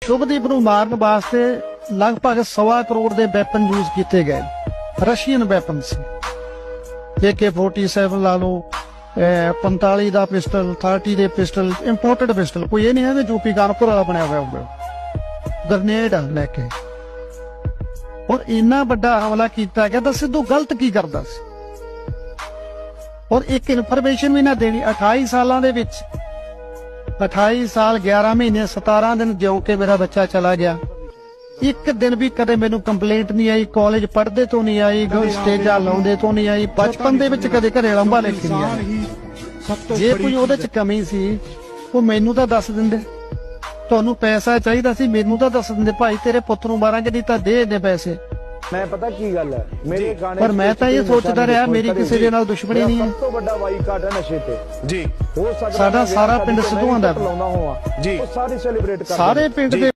ਸ਼ੁਭਦੀਪ ਨੂੰ ਮਾਰਨ ਵਾਸਤੇ ਲਗਭਗ 1.25 ਕਰੋੜ ਦੇ ਵੈਪਨ ਯੂਜ਼ ਕੀਤੇ ਗਏ। ਰਸ਼ੀਅਨ ਵੈਪਨ ਸੀ, AK-47 ਲਾ ਲਓ, 45 ਦਾ ਪਿਸਟਲ, 30 ਦੇ ਪਿਸਟਲ, ਇੰਪੋਰਟਡ ਪਿਸਟਲ, ਕੋਈ ਇਹ ਨਹੀਂ ਹੈ ਵੀ ਯੂਪੀ ਕਾਨਪੁਰ ਵਾਲਾ ਬਣਿਆ ਹੋਇਆ ਹੋਊਗਾ। ਗ੍ਰਨੇਡ ਲੈ ਕੇ ਔਰ ਇੰਨਾ ਵੱਡਾ ਹਮਲਾ ਕੀਤਾ ਗਿਆ ਤਾਂ ਸਿੱਧੂ ਗਲਤ ਕੀ ਕਰਦਾ ਸੀ? ਔਰ ਇੱਕ ਇਨਫੋਰਮੇਸ਼ਨ ਵੀ ਨਾ ਦੇਣੀ। 28 ਸਾਲਾਂ ਦੇ ਵਿੱਚ 28 ਸਾਲ 11 ਮਹੀਨੇ 17 ਦਿਨ ਜਿਉਂ ਕੇ ਮੇਰਾ ਬੱਚਾ ਚਲਾ ਗਿਆ। ਇੱਕ ਦਿਨ ਵੀ ਕਦੇ ਮੈਨੂੰ ਕੰਪਲੇਂਟ ਨਹੀਂ ਆਈ, ਕਾਲਜ ਪੜ੍ਹਦੇ ਤੋਂ ਨਹੀਂ ਆਈ, ਸਟੇਜਾਂ ਲਾਉਂਦੇ ਤੋਂ ਨਹੀਂ ਆਈ, ਬਚਪਨ ਦੇ ਵਿੱਚ ਕਦੇ ਘਰੇ ਲੰਬਾ ਲੈ ਕੇ ਨਹੀਂ ਆਈ। ਜੇ ਕੋਈ ਉਹਦੇ ਚ ਕਮੀ ਸੀ ਉਹ ਮੈਨੂੰ ਤਾਂ ਦੱਸ ਦਿੰਦੇ। ਤੁਹਾਨੂੰ ਪੈਸਾ ਚਾਹੀਦਾ ਸੀ, ਮੈਨੂੰ ਤਾਂ ਦੱਸ ਦਿੰਦੇ, ਭਾਈ ਤੇਰੇ ਪੁੱਤ ਨੂੰ ਮਾਰਾਂਗੇ, ਨਹੀਂ ਤਾਂ ਦੇ ਦੇ ਪੈਸੇ। ਮੈਂ ਪਤਾ ਕੀ ਗੱਲ ਹੈ, ਮੇਰੇ ਗਾਣੇ ਪਰ ਮੈਂ ਤਾਂ ਇਹ ਸੋਚਦਾ ਰਿਹਾ ਮੇਰੀ ਕਿਸੇ ਦੇ ਨਾਲ ਦੁਸ਼ਮਣੀ ਨਹੀਂ ਹੈ। ਸਭ ਤੋਂ ਵੱਡਾ ਬਾਈਕਾਟ ਹੈ ਨਸ਼ੇ ਤੇ ਜੀ। ਹੋ ਸਕਦਾ ਸਾਡਾ ਸਾਰਾ ਪਿੰਡ ਸਿੱਧੂਆਂ ਦਾ ਲਾਉਂਦਾ ਹੋਵਾਂ ਜੀ, ਉਹ ਸਾਰੇ ਸੈਲੀਬ੍ਰੇਟ ਕਰਦੇ ਸਾਰੇ ਪਿੰਡ ਦੇ